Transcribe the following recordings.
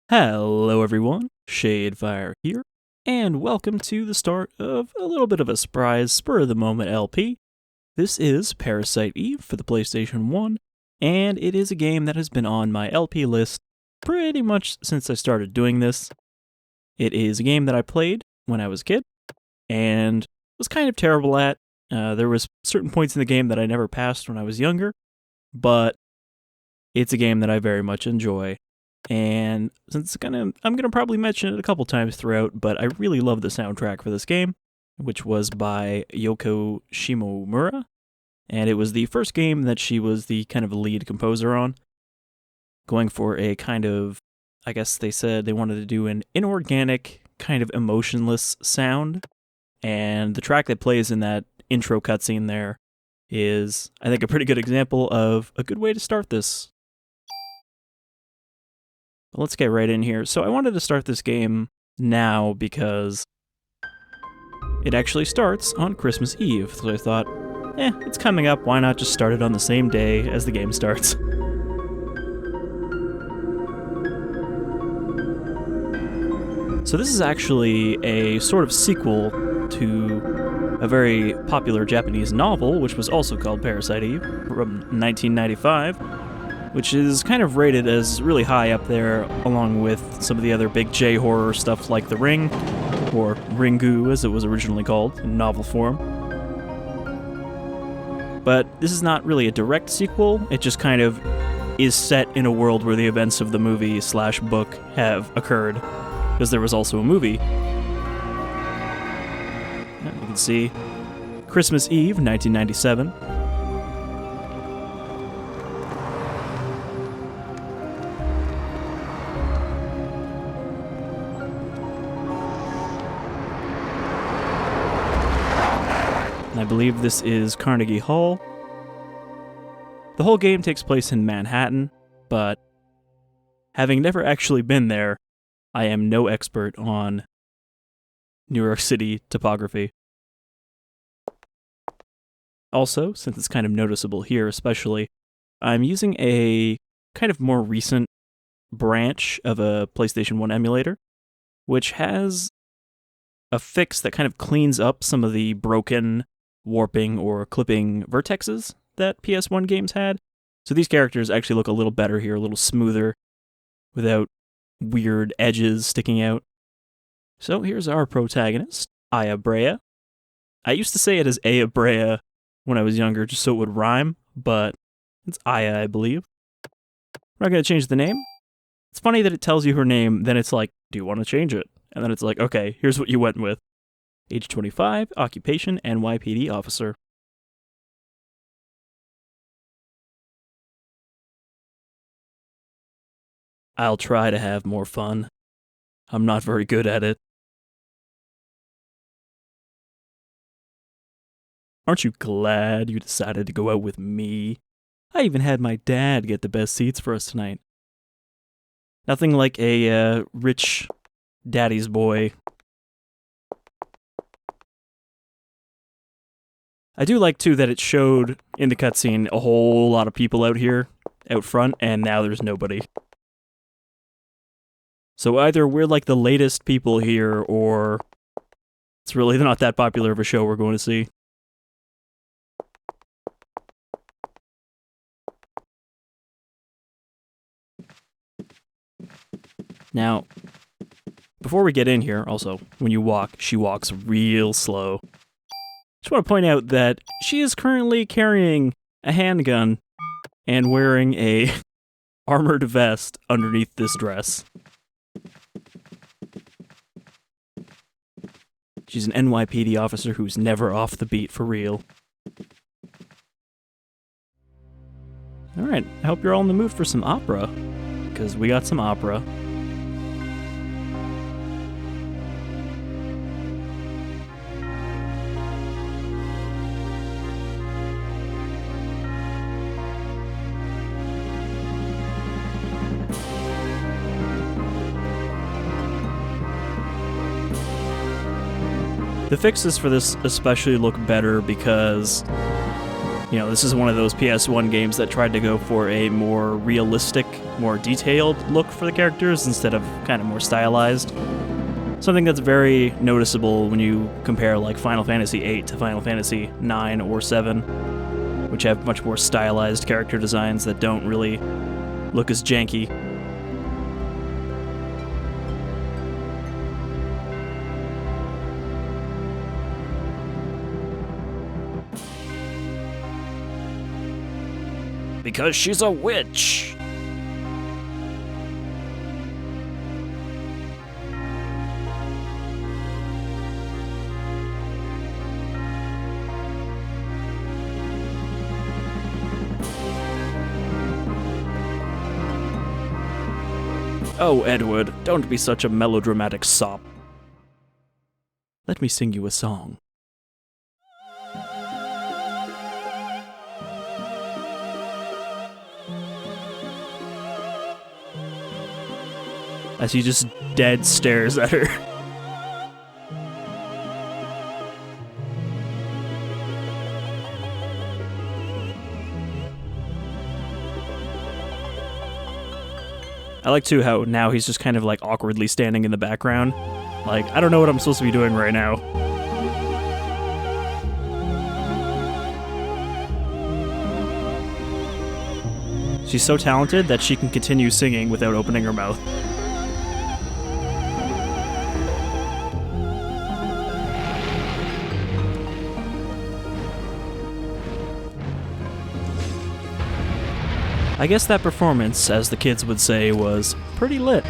Hello everyone, Shadefyre here, and welcome to the start of a little bit of a surprise spur-of-the-moment LP. This is Parasite Eve for the PlayStation 1, and it is a game that has been on my LP list pretty much since I started doing this. It is a game that I played when I was a kid, and was kind of terrible at. There was certain points in the game that I never passed when I was younger, but it's a game that I very much enjoy. And since I'm gonna probably mention it a couple times throughout, but I really love the soundtrack for this game, which was by Yoko Shimomura, and it was the first game that she was the kind of lead composer on, going for a kind of, I guess they said they wanted to do an inorganic, kind of emotionless sound, and the track that plays in that intro cutscene there is, I think, a pretty good example of a good way to start this. Let's get right in here. So I wanted to start this game now because it actually starts on Christmas Eve. So I thought, it's coming up, why not just start it on the same day as the game starts? So this is actually a sort of sequel to a very popular Japanese novel, which was also called Parasite Eve, from 1995. Which is kind of rated as really high up there, along with some of the other big J-horror stuff like The Ring, or Ringu as it was originally called, in novel form. But this is not really a direct sequel, it just kind of is set in a world where the events of the movie/book have occurred, because there was also a movie. You can see Christmas Eve, 1997. I believe this is Carnegie Hall. The whole game takes place in Manhattan, but having never actually been there, I am no expert on New York City topography. Also, since it's kind of noticeable here especially, I'm using a kind of more recent branch of a PlayStation 1 emulator, which has a fix that kind of cleans up some of the broken warping or clipping vertexes that PS1 games had. So these characters actually look a little better here, a little smoother, without weird edges sticking out. So here's our protagonist, Aya Brea. I used to say it as Aya Brea when I was younger, just so it would rhyme, but it's Aya, I believe. We're not going to change the name. It's funny that it tells you her name, then it's like, do you want to change it? And then it's like, okay, here's what you went with. Age 25, occupation, NYPD officer. I'll try to have more fun. I'm not very good at it. Aren't you glad you decided to go out with me? I even had my dad get the best seats for us tonight. Nothing like a rich daddy's boy. I do like, too, that it showed in the cutscene a whole lot of people out here, out front, and now there's nobody. So either we're like the latest people here, or it's really not that popular of a show we're going to see. Now, before we get in here, also, when you walk, she walks real slow. Just want to point out that she is currently carrying a handgun and wearing a armored vest underneath this dress. She's an NYPD officer who's never off the beat for real. Alright, I hope you're all in the mood for some opera, because we got some opera. The fixes for this especially look better because You know, this is one of those PS1 games that tried to go for a more realistic, more detailed look for the characters instead of kind of more stylized. Something that's very noticeable when you compare like Final Fantasy VIII to Final Fantasy IX or VII, which have much more stylized character designs that don't really look as janky. Because she's a witch! Oh, Edward, don't be such a melodramatic sop. Let me sing you a song. As he just dead stares at her. I like, too, how now he's just kind of, like, awkwardly standing in the background. Like, I don't know what I'm supposed to be doing right now. She's so talented that she can continue singing without opening her mouth. I guess that performance, as the kids would say, was pretty lit.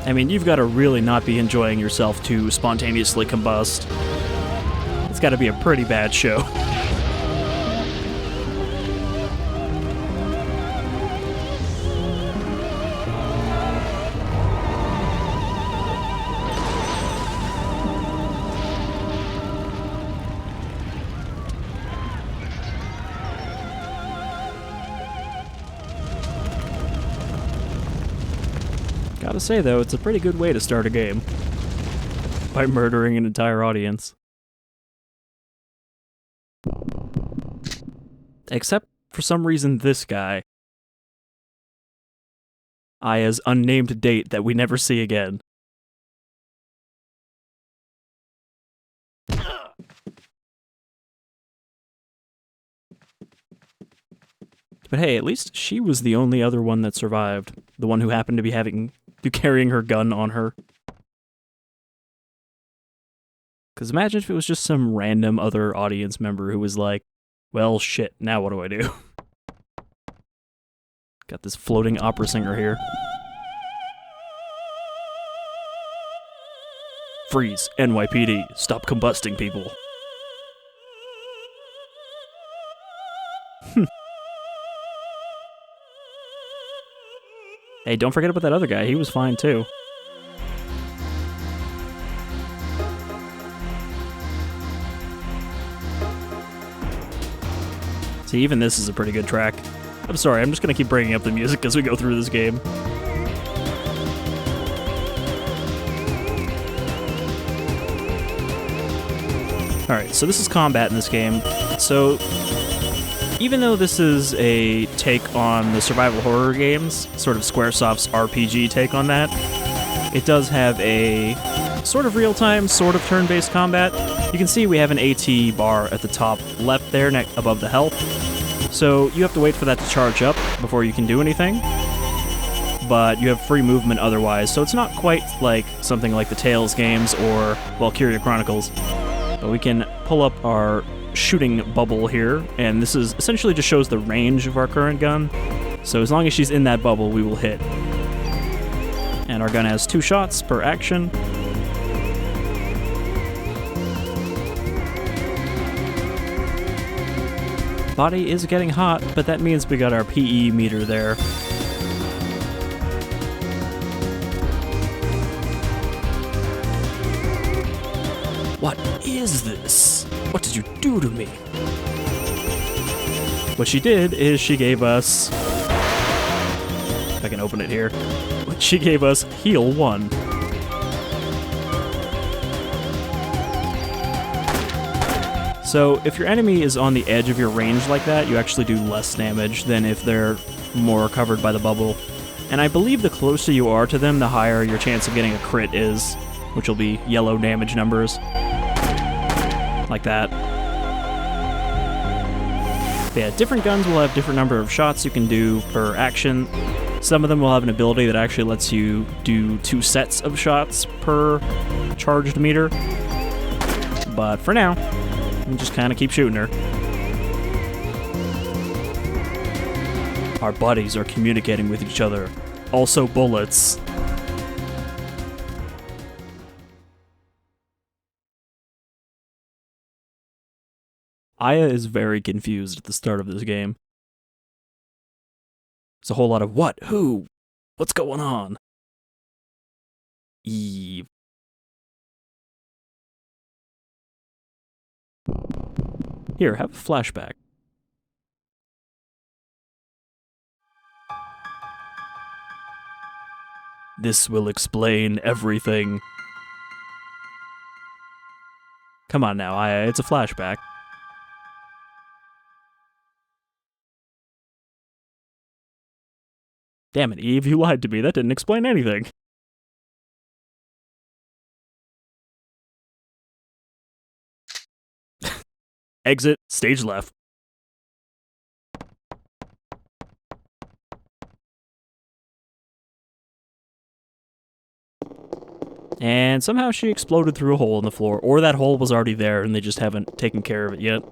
I mean, you've got to really not be enjoying yourself to spontaneously combust. It's got to be a pretty bad show. Gotta say, though, it's a pretty good way to start a game. By murdering an entire audience. Except, for some reason, this guy. Aya's unnamed date that we never see again. But hey, at least she was the only other one that survived. The one who happened to be carrying her gun on her. Because imagine if it was just some random other audience member who was like, well, shit, now what do I do? Got this floating opera singer here. Freeze, NYPD, stop combusting people. Hey, don't forget about that other guy, he was fine too. See, even this is a pretty good track. I'm sorry, I'm just gonna keep bringing up the music as we go through this game. Alright, so this is combat in this game. So, even though this is a take on the survival horror games, sort of Squaresoft's RPG take on that, it does have a sort of real-time, sort of turn-based combat. You can see we have an AT bar at the top left there, above the health. So you have to wait for that to charge up before you can do anything. But you have free movement otherwise, so it's not quite like something like the Tales games or Valkyria Chronicles. But we can pull up our shooting bubble here, and this is essentially just shows the range of our current gun. So as long as she's in that bubble, we will hit. And our gun has 2 shots per action. Body is getting hot, but that means we got our PE meter there. What is this? What did you do to me? What she did is she gave us If I can open it here. She gave us heal 1. So if your enemy is on the edge of your range like that, you actually do less damage than if they're more covered by the bubble. And I believe the closer you are to them, the higher your chance of getting a crit is, which will be yellow damage numbers. Like that. But yeah, different guns will have different number of shots you can do per action. Some of them will have an ability that actually lets you do 2 sets of shots per charged meter. But for now, you just kind of keep shooting her. Our bodies are communicating with each other. Also bullets. Aya is very confused at the start of this game. It's a whole lot of what? Who? What's going on? Eve. Here, have a flashback. This will explain everything. Come on now, Aya, it's a flashback. Damn it, Eve, you lied to me. That didn't explain anything. Exit, stage left. And somehow she exploded through a hole in the floor, or that hole was already there and they just haven't taken care of it yet.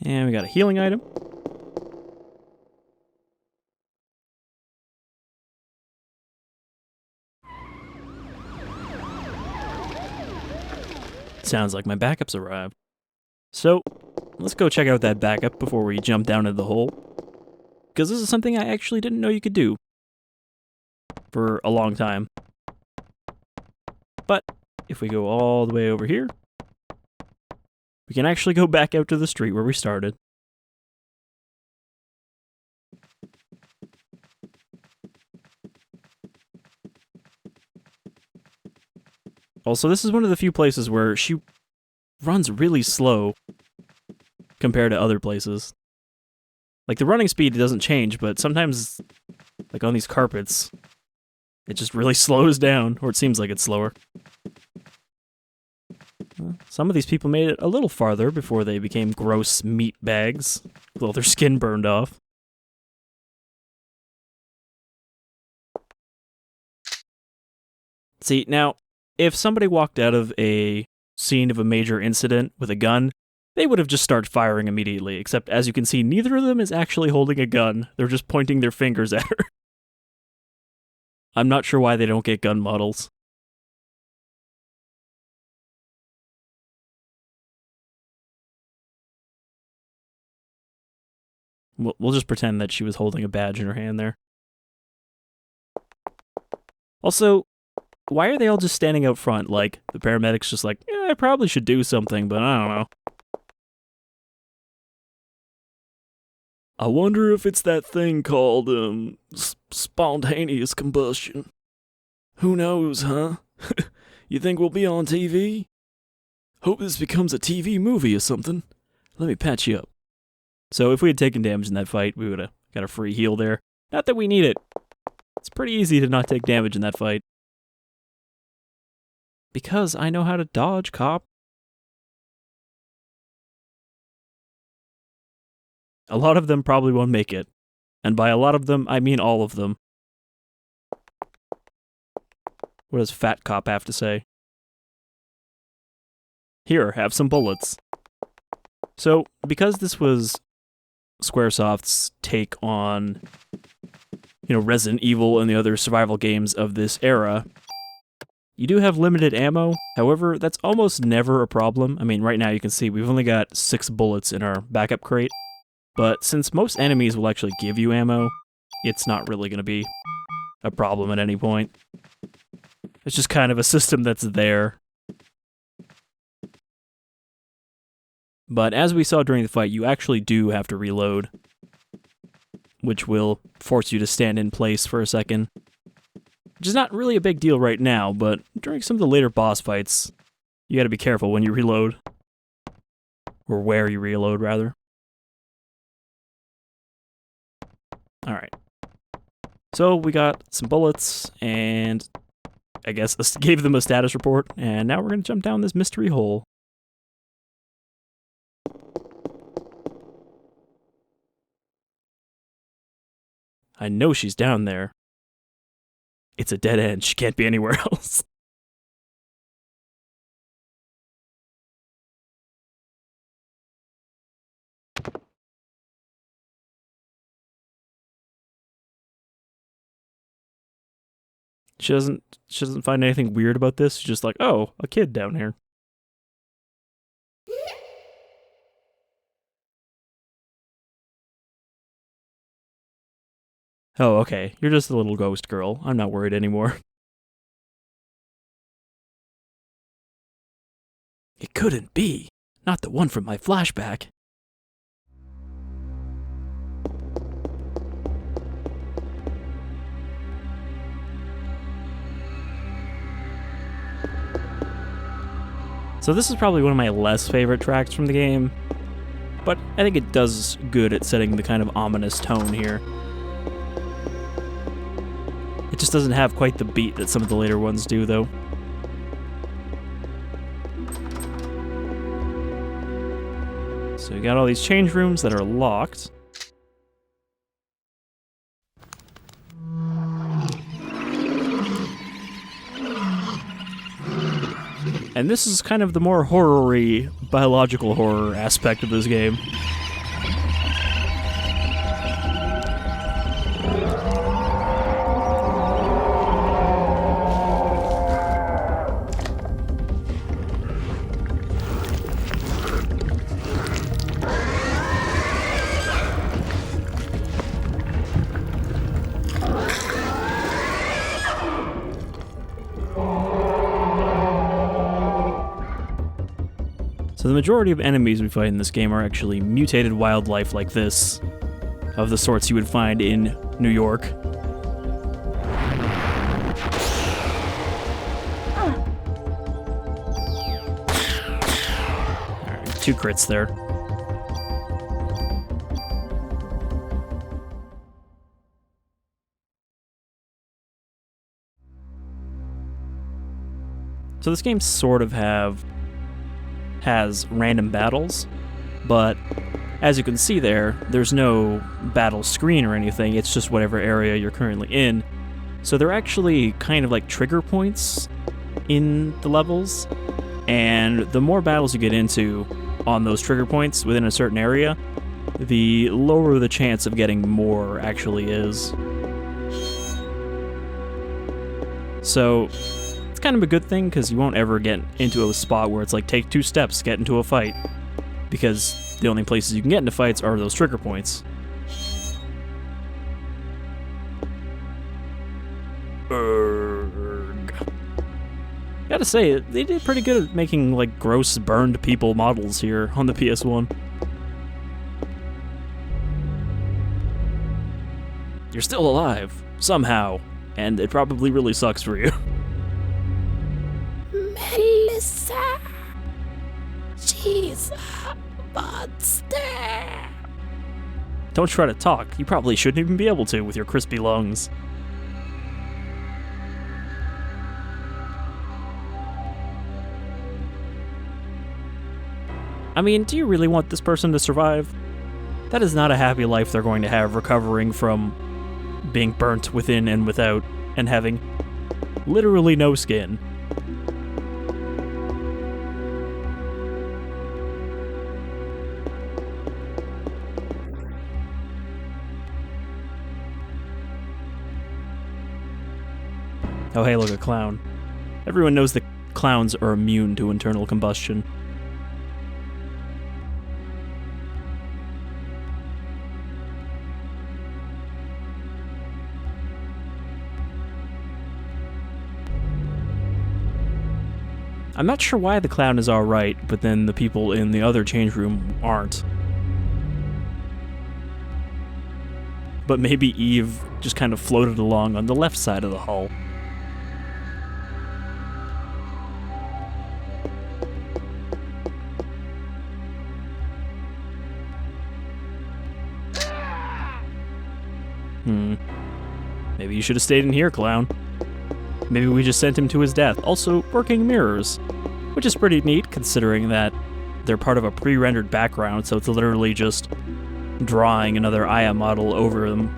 And we got a healing item. Sounds like my backups arrived. So, let's go check out that backup before we jump down into the hole. Because this is something I actually didn't know you could do for a long time. But if we go all the way over here, we can actually go back out to the street where we started. Also, this is one of the few places where she runs really slow compared to other places. Like, the running speed doesn't change, but sometimes, like on these carpets, it just really slows down, or it seems like it's slower. Some of these people made it a little farther before they became gross meat bags, with all their skin burned off. See, now, if somebody walked out of a scene of a major incident with a gun, they would have just started firing immediately, except as you can see, neither of them is actually holding a gun. They're just pointing their fingers at her. I'm not sure why they don't get gun models. We'll just pretend that she was holding a badge in her hand there. Also, why are they all just standing out front? Like, the paramedics just like, yeah, I probably should do something, but I don't know. I wonder if it's that thing called, spontaneous combustion. Who knows, huh? You think we'll be on TV? Hope this becomes a TV movie or something. Let me patch you up. So if we had taken damage in that fight, we would have got a free heal there. Not that we need it. It's pretty easy to not take damage in that fight. Because I know how to dodge, cop. A lot of them probably won't make it. And by a lot of them, I mean all of them. What does Fat Cop have to say? Here, have some bullets. So, because this was Squaresoft's take on, Resident Evil and the other survival games of this era, you do have limited ammo. However, that's almost never a problem. I mean, right now you can see we've only got 6 bullets in our backup crate. But since most enemies will actually give you ammo, it's not really going to be a problem at any point. It's just kind of a system that's there. But as we saw during the fight, you actually do have to reload. which will force you to stand in place for a second. Which is not really a big deal right now, but during some of the later boss fights, you gotta be careful when you reload. Or where you reload, rather. Alright. So we got some bullets, and I guess this gave them a status report, and now we're gonna jump down this mystery hole. I know she's down there. It's a dead end. She can't be anywhere else. She doesn't find anything weird about this. She's just like, oh, a kid down here. Oh, okay. You're just a little ghost girl. I'm not worried anymore. It couldn't be. Not the one from my flashback. So this is probably one of my less favorite tracks from the game, but I think it does good at setting the kind of ominous tone here. It just doesn't have quite the beat that some of the later ones do, though. So we got all these change rooms that are locked. And this is kind of the more horror-y, biological horror aspect of this game. So the majority of enemies we fight in this game are actually mutated wildlife like this, of the sorts you would find in New York. Alright, 2 crits there. So this game sort of has random battles, but as you can see there's no battle screen or anything, it's just whatever area you're currently in. So they're actually kind of like trigger points in the levels, and the more battles you get into on those trigger points within a certain area, the lower the chance of getting more actually is. So it's kind of a good thing, because you won't ever get into a spot where it's like, take 2 steps, get into a fight. Because the only places you can get into fights are those trigger points. Urgh. Gotta say, they did pretty good at making, like, gross, burned people models here on the PS1. You're still alive, somehow, and it probably really sucks for you. Melissa, she's a monster. Don't try to talk. You probably shouldn't even be able to with your crispy lungs. I mean, do you really want this person to survive? That is not a happy life they're going to have, recovering from being burnt within and without, and having literally no skin. Oh hey, look, a clown. Everyone knows that clowns are immune to internal combustion. I'm not sure why the clown is alright, but then the people in the other change room aren't. but maybe Eve just kind of floated along on the left side of the hull. Maybe you should have stayed in here, clown. Maybe we just sent him to his death. Also, working mirrors, which is pretty neat considering that they're part of a pre-rendered background, so it's literally just drawing another Aya model over them.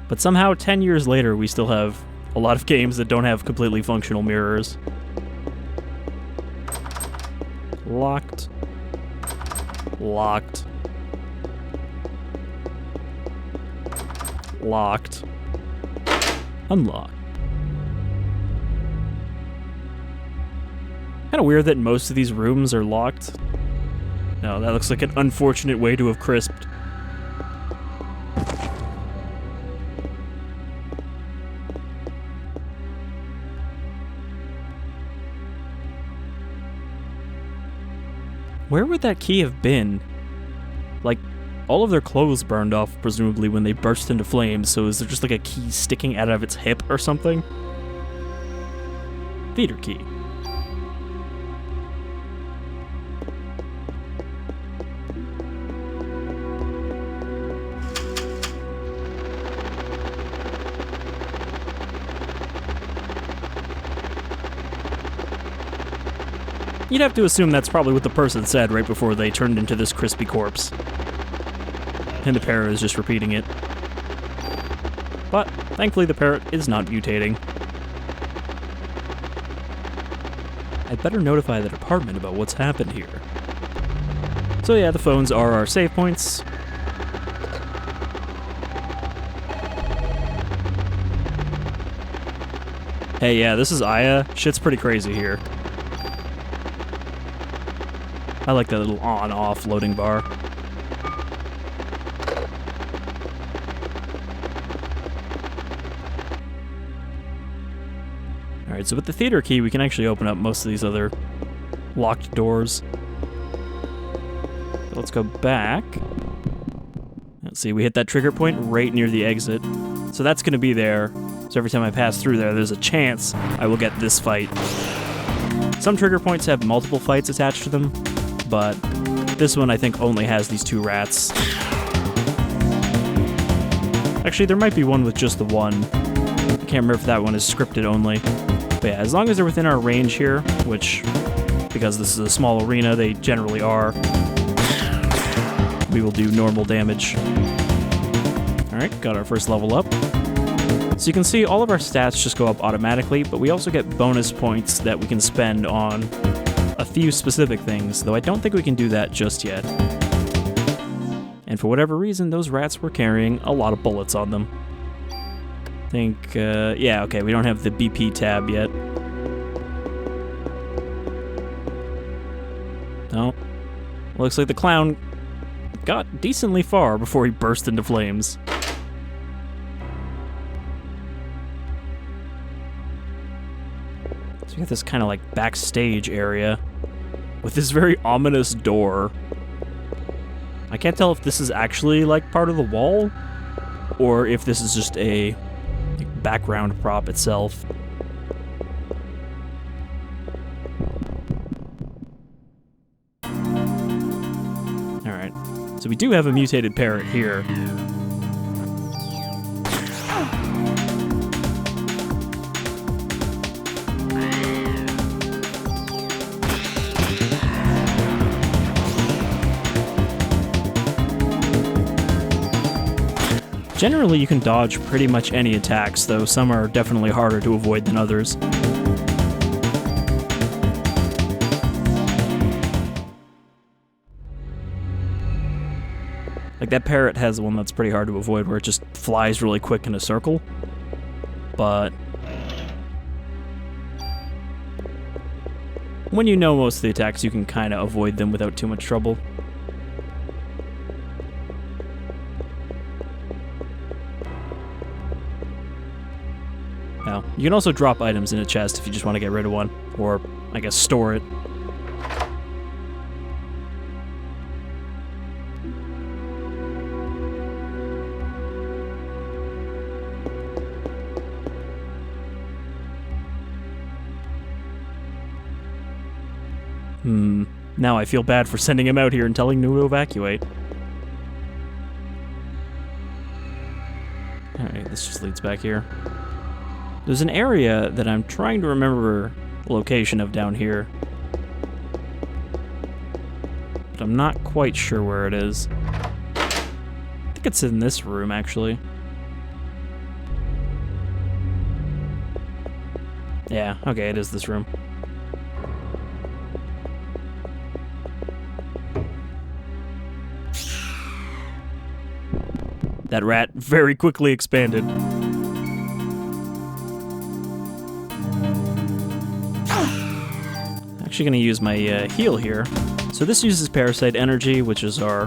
But somehow, 10 years later, we still have a lot of games that don't have completely functional mirrors. Locked. Locked. Locked. Unlocked. Kind of weird that most of these rooms are locked. No, that looks like an unfortunate way to have crisped. Where would that key have been? Like, all of their clothes burned off, presumably, when they burst into flames, so is there just like a key sticking out of its hip or something? Theater key. You'd have to assume that's probably what the person said right before they turned into this crispy corpse. And the parrot is just repeating it. But, thankfully the parrot is not mutating. I'd better notify the department about what's happened here. So yeah, the phones are our save points. Hey, yeah, this is Aya. Shit's pretty crazy here. I like that little on-off loading bar. Alright, so with the theater key, we can actually open up most of these other locked doors. Let's go back. Let's see, we hit that trigger point right near the exit. So that's going to be there. So every time I pass through there, there's a chance I will get this fight. Some trigger points have multiple fights attached to them, but this one I think only has these two rats. Actually, there might be one with just the one. I can't remember if that one is scripted only. But yeah, as long as they're within our range here, which, because this is a small arena, they generally are, we will do normal damage. Alright, got our first level up. So you can see all of our stats just go up automatically, but we also get bonus points that we can spend on a few specific things, though I don't think we can do that just yet. And for whatever reason, those rats were carrying a lot of bullets on them. I think, yeah, okay, we don't have the BP tab yet. No. Looks like the clown got decently far before he burst into flames. So we got this kind of like backstage area with this very ominous door. I can't tell if this is actually like part of the wall or if this is just a background prop itself. Alright, so we do have a mutated parrot here. Generally, you can dodge pretty much any attacks, though some are definitely harder to avoid than others. Like, that parrot has one that's pretty hard to avoid, where it just flies really quick in a circle. But when you know most of the attacks, you can kind of avoid them without too much trouble. Now, You can also drop items in a chest if you just want to get rid of one, or, I guess, store it. Now I feel bad for sending him out here and telling him to evacuate. Alright, this just leads back here. There's an area that I'm trying to remember the location of down here, but I'm not quite sure where it is. I think it's in this room, actually. Yeah, okay, it is this room. That rat very quickly expanded. Actually gonna use my heal here. So this uses Parasite energy, which is our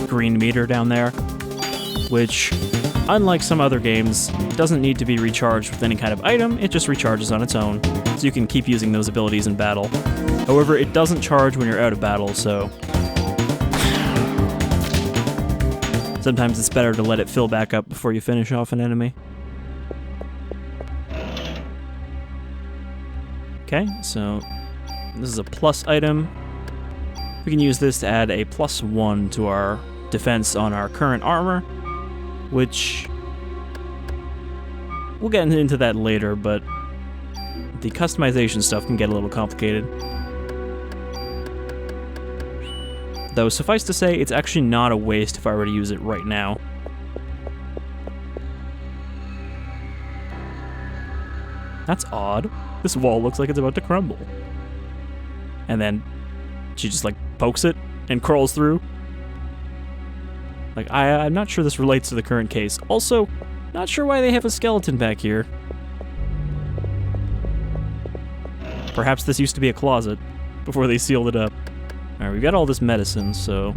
green meter down there, which, unlike some other games, doesn't need to be recharged with any kind of item, it just recharges on its own, so you can keep using those abilities in battle. However, it doesn't charge when you're out of battle, so sometimes it's better to let it fill back up before you finish off an enemy. Okay, so this is a plus item. We can use this to add a +1 to our defense on our current armor, which we'll get into that later, but the customization stuff can get a little complicated. Though, suffice to say, it's actually not a waste if I were to use it right now. That's odd. This wall looks like it's about to crumble. And then she just, like, pokes it and crawls through. Like, I'm not sure this relates to the current case. Also, not sure why they have a skeleton back here. Perhaps this used to be a closet before they sealed it up. Alright, we've got all this medicine, so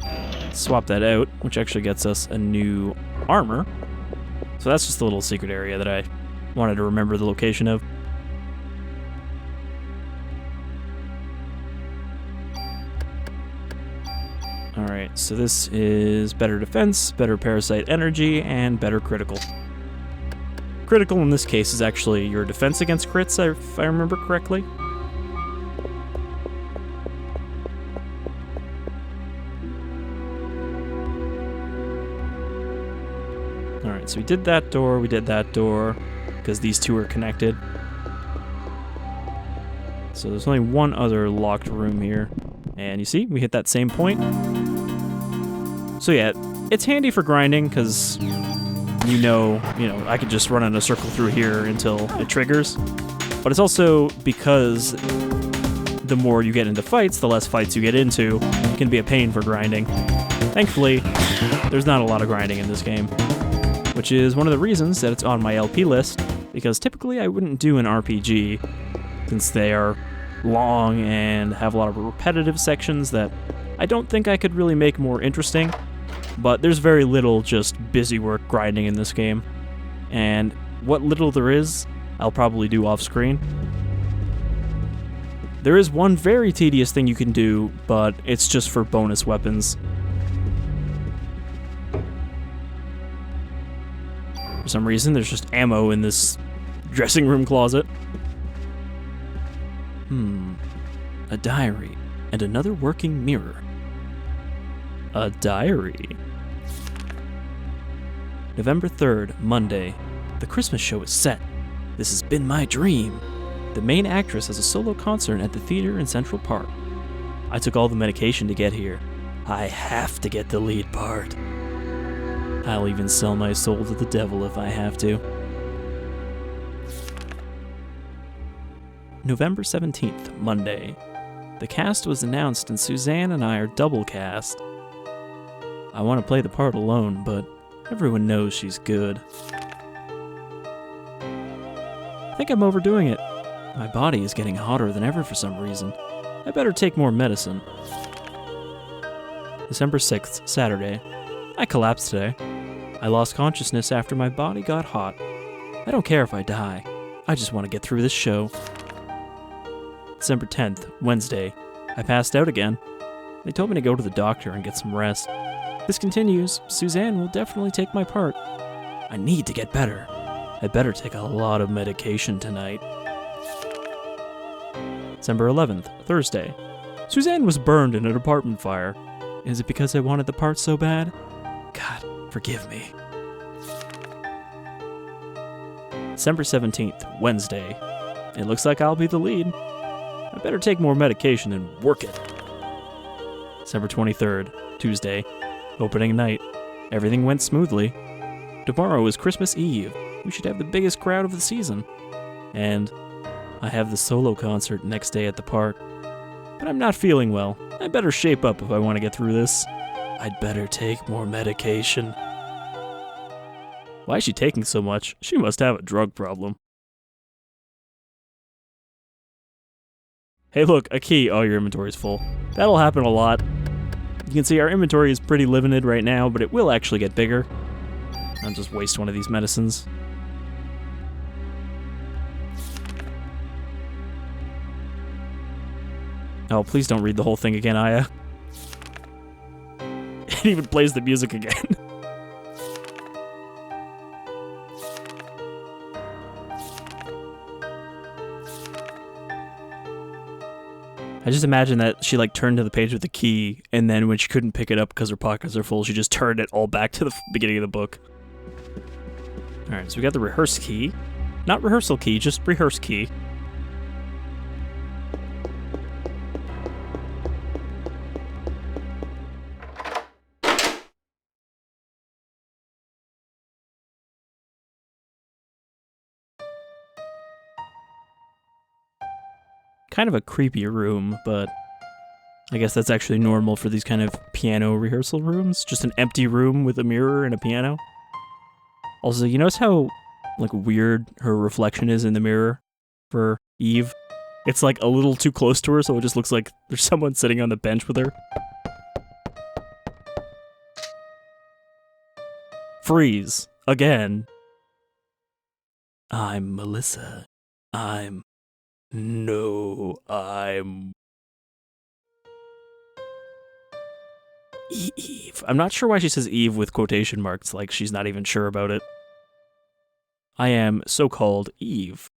let's swap that out, which actually gets us a new armor. So that's just a little secret area that I wanted to remember the location of. Alright, so this is better defense, better parasite energy, and better critical. Critical in this case is actually your defense against crits, if I remember correctly. Alright, so we did that door, because these two are connected. So there's only one other locked room here. And you see, we hit that same point. So yeah, it's handy for grinding, because you know, I could just run in a circle through here until it triggers. But it's also because the more you get into fights, the less fights you get into, it can be a pain for grinding. Thankfully, there's not a lot of grinding in this game, which is one of the reasons that it's on my LP list, because typically I wouldn't do an RPG, since they are long and have a lot of repetitive sections that I don't think I could really make more interesting, but there's very little just busy work grinding in this game, and what little there is, I'll probably do off-screen. There is one very tedious thing you can do, but it's just for bonus weapons. For some reason, there's just ammo in this dressing room closet. A diary and another working mirror. A diary. November 3rd, Monday. The Christmas show is set. This has been my dream. The main actress has a solo concert at the theater in Central Park. I took all the medication to get here. I have to get the lead part. I'll even sell my soul to the devil if I have to. November 17th, Monday. The cast was announced and Suzanne and I are double cast. I want to play the part alone, but everyone knows she's good. I think I'm overdoing it. My body is getting hotter than ever for some reason. I better take more medicine. December 6th, Saturday. I collapsed today. I lost consciousness after my body got hot. I don't care if I die. I just want to get through this show. December 10th, Wednesday. I passed out again. They told me to go to the doctor and get some rest. If this continues, Suzanne will definitely take my part. I need to get better. I better take a lot of medication tonight. December 11th, Thursday. Suzanne was burned in an apartment fire. Is it because I wanted the part so bad? God, forgive me. December 17th, Wednesday. It looks like I'll be the lead. I better take more medication and work it. December 23rd, Tuesday. Opening night. Everything went smoothly. Tomorrow is Christmas Eve. We should have the biggest crowd of the season. And I have the solo concert next day at the park. But I'm not feeling well. I better shape up if I want to get through this. I'd better take more medication. Why is she taking so much? She must have a drug problem. Hey look, a key. Oh, your inventory's full. That'll happen a lot. You can see our inventory is pretty limited right now, but it will actually get bigger. I'll just waste one of these medicines. Oh, please don't read the whole thing again, Aya. It even plays the music again. I just imagine that she turned to the page with the key, and then when she couldn't pick it up because her pockets are full, she just turned it all back to the beginning of the book. Alright, so we got the rehearse key. Not rehearsal key, just rehearse key. Kind of a creepy room, but I guess that's actually normal for these kind of piano rehearsal rooms. Just an empty room with a mirror and a piano. Also, you notice how weird her reflection is in the mirror for Eve? It's a little too close to her, so it just looks like there's someone sitting on the bench with her. Freeze. Again. I'm Melissa. I'm Eve. I'm not sure why she says Eve with quotation marks, like she's not even sure about it. I am so-called Eve.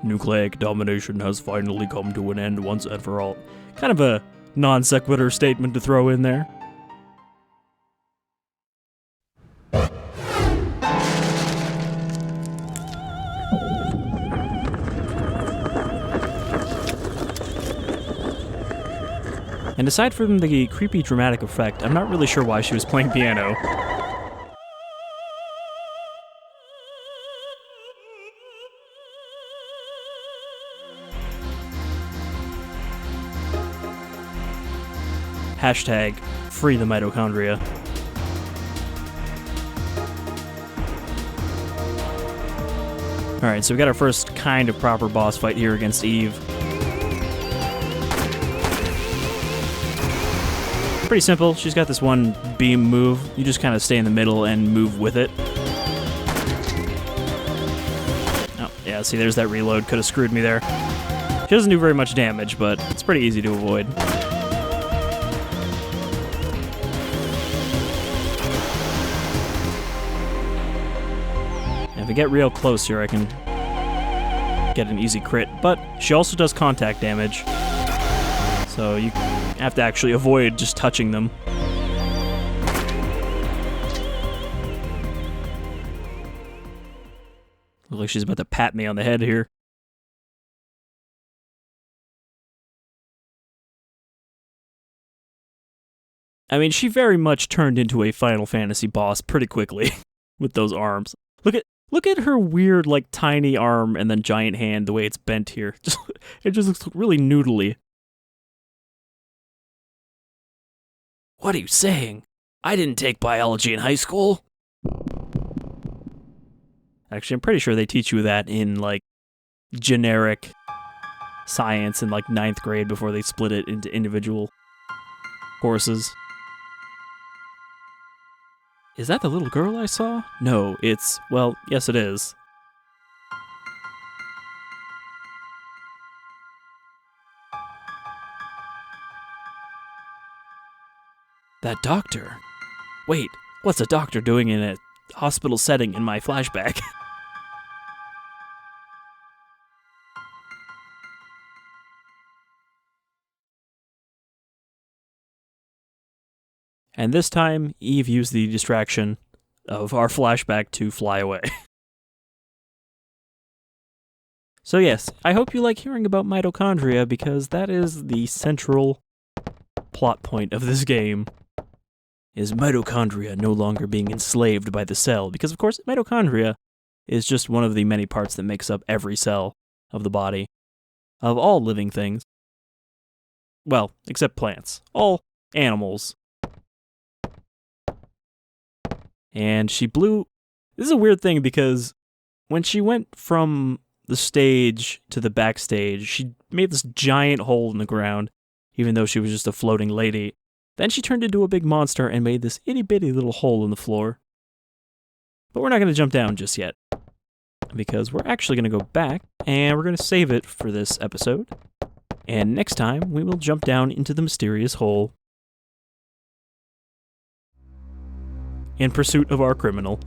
Nucleic domination has finally come to an end once and for all. Kind of a non sequitur statement to throw in there. And aside from the creepy dramatic effect, I'm not really sure why she was playing piano. Hashtag free the mitochondria. Alright, so we got our first kind of proper boss fight here against Eve. Pretty simple. She's got this one beam move. You just kind of stay in the middle and move with it. Oh, yeah, see, there's that reload. Could have screwed me there. She doesn't do very much damage, but it's pretty easy to avoid. And if I get real close here, I can get an easy crit. But she also does contact damage. So you have to actually avoid just touching them. Looks like she's about to pat me on the head here. I mean, she very much turned into a Final Fantasy boss pretty quickly with those arms. Look at her weird, tiny arm and then giant hand, the way it's bent here. It just looks really noodly. What are you saying? I didn't take biology in high school. Actually, I'm pretty sure they teach you that in, generic science in, 9th grade before they split it into individual courses. Is that the little girl I saw? No, it's... well, yes it is. That doctor. Wait, what's a doctor doing in a hospital setting in my flashback? And this time, Eve used the distraction of our flashback to fly away. So yes, I hope you like hearing about mitochondria because that is the central plot point of this game. Is mitochondria no longer being enslaved by the cell? Because of course, mitochondria is just one of the many parts that makes up every cell of the body, of all living things. Well, except plants. All animals. And she blew... This is a weird thing because when she went from the stage to the backstage, she made this giant hole in the ground, even though she was just a floating lady. Then she turned into a big monster and made this itty-bitty little hole in the floor. But we're not going to jump down just yet, because we're actually going to go back, and we're going to save it for this episode. And next time, we will jump down into the mysterious hole in pursuit of our criminal.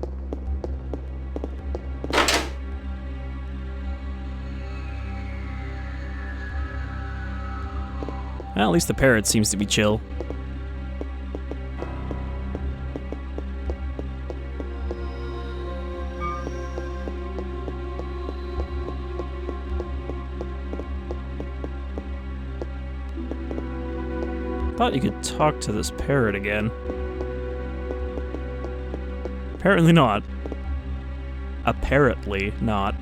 Well, at least the parrot seems to be chill. Thought you could talk to this parrot again. Apparently not. Apparently not.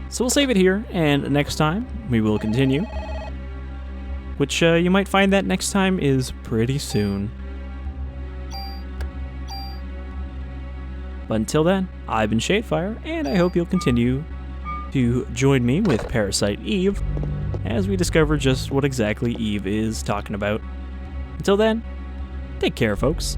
So we'll save it here, and next time we will continue. Which you might find that next time is pretty soon. But until then, I've been Shadefyre, and I hope you'll continue to join me with Parasite Eve as we discover just what exactly Eve is talking about. Until then, take care, folks.